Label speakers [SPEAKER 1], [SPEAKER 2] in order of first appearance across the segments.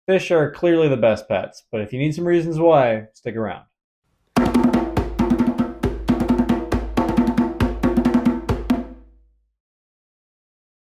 [SPEAKER 1] Fish are clearly the best pets, but if you need some reasons why, stick around.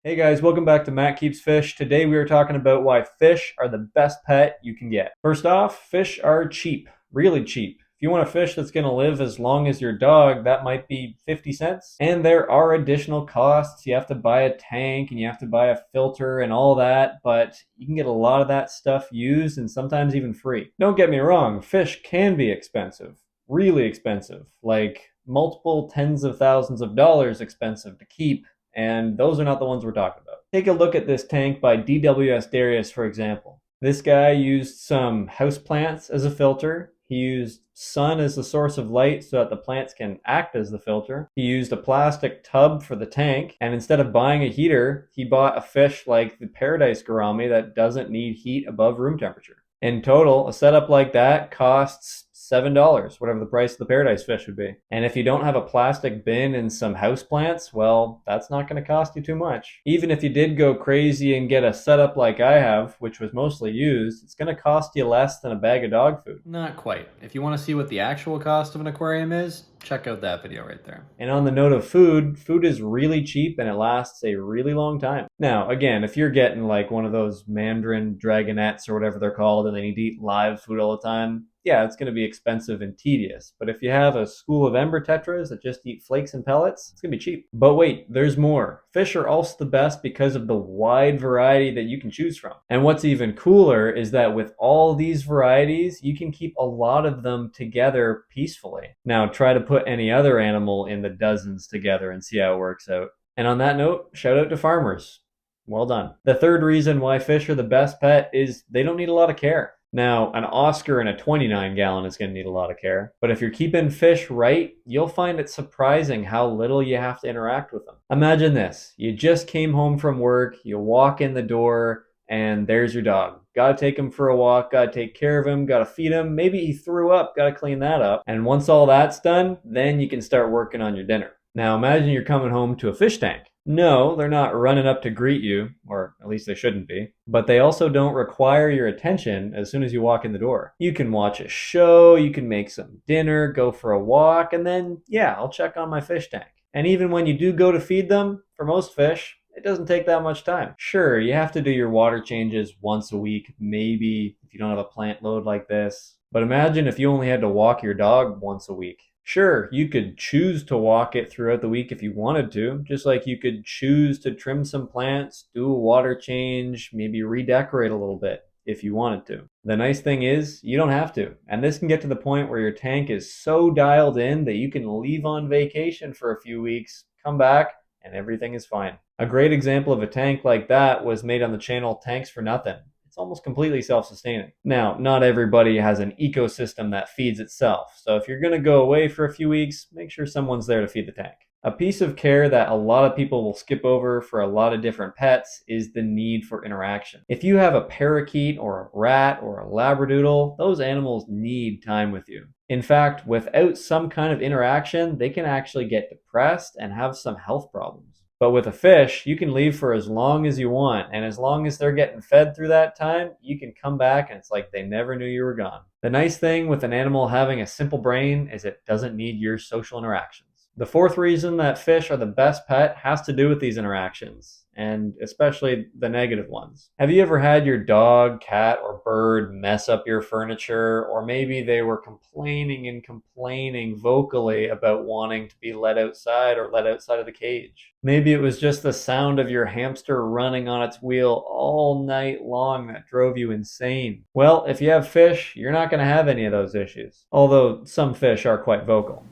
[SPEAKER 1] Hey guys, welcome back to Matt Keeps Fish. Today we are talking about why fish are the best pet you can get. First off, fish are cheap, really cheap. If you want a fish that's going to live as long as your dog, that might be 50 cents. And there are additional costs. You have to buy a tank and you have to buy a filter and all that, but you can get a lot of that stuff used and sometimes even free. Don't get me wrong, fish can be expensive, really expensive, like multiple tens of thousands of dollars expensive to keep, and those are not the ones we're talking about. Take a look at this tank by DWS Darius, for example. This guy used some houseplants as a filter. He used sun as the source of light so that the plants can act as the filter. He used a plastic tub for the tank, and instead of buying a heater, he bought a fish like the Paradise Gourami that doesn't need heat above room temperature. In total, a setup like that costs $7, whatever the price of the paradise fish would be. And if you don't have a plastic bin and some houseplants, well, that's not going to cost you too much. Even if you did go crazy and get a setup like I have, which was mostly used, it's going to cost you less than a bag of dog food.
[SPEAKER 2] Not quite. If you want to see what the actual cost of an aquarium is, check out that video right there.
[SPEAKER 1] And on the note of food, food is really cheap and it lasts a really long time. Now, again, if you're getting like one of those Mandarin Dragonettes or whatever they're called and they need to eat live food all the time, yeah, it's going to be expensive and tedious. But if you have a school of Ember Tetras that just eat flakes and pellets, it's going to be cheap. But wait, there's more. Fish are also the best because of the wide variety that you can choose from. And what's even cooler is that with all these varieties, you can keep a lot of them together peacefully. Now, try to put any other animal in the dozens together and see how it works out. And on that note, shout out to farmers. Well done. The third reason why fish are the best pet is they don't need a lot of care. Now, an Oscar in a 29-gallon is going to need a lot of care, but if you're keeping fish right, you'll find it surprising how little you have to interact with them. Imagine this. You just came home from work, you walk in the door, and there's your dog. Gotta take him for a walk, gotta take care of him, gotta feed him. Maybe he threw up, gotta clean that up. And once all that's done, then you can start working on your dinner. Now imagine you're coming home to a fish tank. No, they're not running up to greet you, or at least they shouldn't be, but they also don't require your attention as soon as you walk in the door. You can watch a show, you can make some dinner, go for a walk, and then, yeah, I'll check on my fish tank. And even when you do go to feed them, for most fish, it doesn't take that much time. Sure, you have to do your water changes once a week, maybe if you don't have a plant load like this. But imagine if you only had to walk your dog once a week. Sure, you could choose to walk it throughout the week if you wanted to, just like you could choose to trim some plants, do a water change, maybe redecorate a little bit if you wanted to. The nice thing is, you don't have to. And this can get to the point where your tank is so dialed in that you can leave on vacation for a few weeks, come back, and everything is fine. A great example of a tank like that was made on the channel Tanks for Nothing. It's almost completely self-sustaining. Now, not everybody has an ecosystem that feeds itself, so if you're going to go away for a few weeks, make sure someone's there to feed the tank. A piece of care that a lot of people will skip over for a lot of different pets is the need for interaction. If you have a parakeet or a rat or a labradoodle, those animals need time with you. In fact, without some kind of interaction, they can actually get depressed and have some health problems. But with a fish, you can leave for as long as you want, and as long as they're getting fed through that time, you can come back and it's like they never knew you were gone. The nice thing with an animal having a simple brain is it doesn't need your social interactions. The fourth reason that fish are the best pet has to do with these interactions, and especially the negative ones. Have you ever had your dog, cat, or bird mess up your furniture, or maybe they were complaining and complaining vocally about wanting to be let outside or let outside of the cage? Maybe it was just the sound of your hamster running on its wheel all night long that drove you insane. Well, if you have fish, you're not going to have any of those issues, although some fish are quite vocal.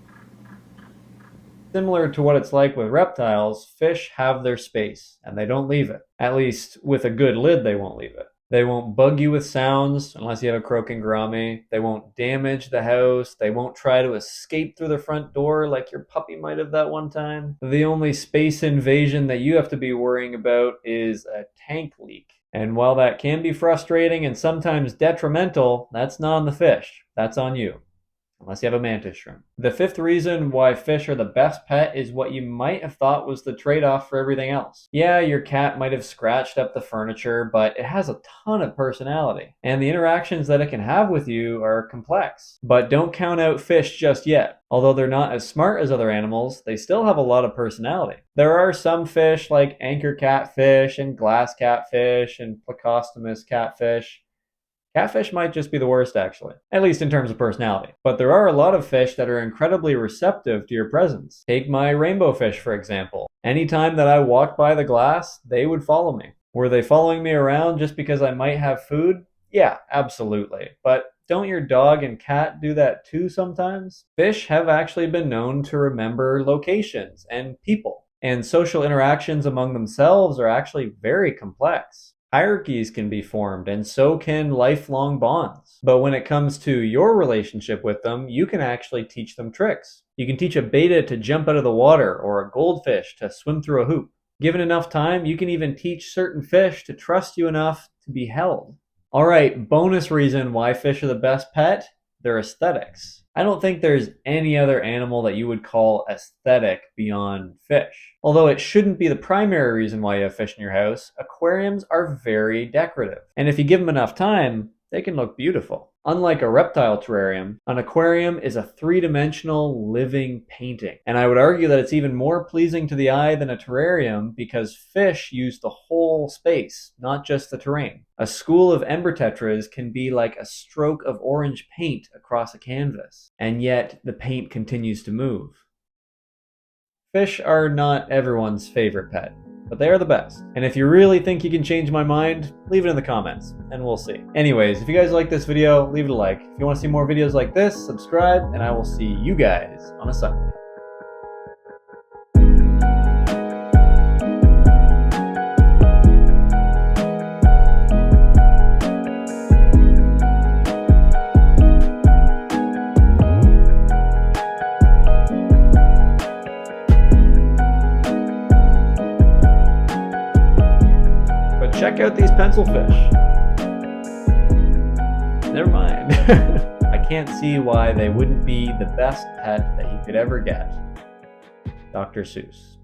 [SPEAKER 1] Similar to what it's like with reptiles, fish have their space, and they don't leave it. At least, with a good lid, they won't leave it. They won't bug you with sounds, unless you have a croaking gourami. They won't damage the house. They won't try to escape through the front door like your puppy might have that one time. The only space invasion that you have to be worrying about is a tank leak. And while that can be frustrating and sometimes detrimental, that's not on the fish. That's on you. unless you have a mantis shrimp. The fifth reason why fish are the best pet is what you might have thought was the trade-off for everything else. Yeah, your cat might have scratched up the furniture, but it has a ton of personality, and the interactions that it can have with you are complex. But don't count out fish just yet. Although they're not as smart as other animals, they still have a lot of personality. There are some fish like anchor catfish and glass catfish and plecostomus catfish. Catfish might just be the worst, actually, at least in terms of personality. But there are a lot of fish that are incredibly receptive to your presence. Take my rainbow fish, for example. Anytime that I walked by the glass, they would follow me. Were they following me around just because I might have food? Yeah, absolutely. But don't your dog and cat do that too sometimes? Fish have actually been known to remember locations and people, and social interactions among themselves are actually very complex. Hierarchies can be formed, and so can lifelong bonds. But when it comes to your relationship with them, you can actually teach them tricks. You can teach a betta to jump out of the water or a goldfish to swim through a hoop. Given enough time, you can even teach certain fish to trust you enough to be held. All right, bonus reason why fish are the best pet, their aesthetics. I don't think there's any other animal that you would call aesthetic beyond fish. Although it shouldn't be the primary reason why you have fish in your house, aquariums are very decorative. And if you give them enough time, they can look beautiful. Unlike a reptile terrarium, an aquarium is a three-dimensional living painting. And I would argue that it's even more pleasing to the eye than a terrarium because fish use the whole space, not just the terrain. A school of ember tetras can be like a stroke of orange paint across a canvas, and yet the paint continues to move. Fish are not everyone's favorite pet, but they are the best. And if you really think you can change my mind, leave it in the comments, and we'll see. Anyways, if you guys like this video, leave it a like. If you want to see more videos like this, subscribe, and I will see you guys on a Sunday. Check out these pencil fish. Never mind. I can't see why they wouldn't be the best pet that you could ever get. Dr. Seuss.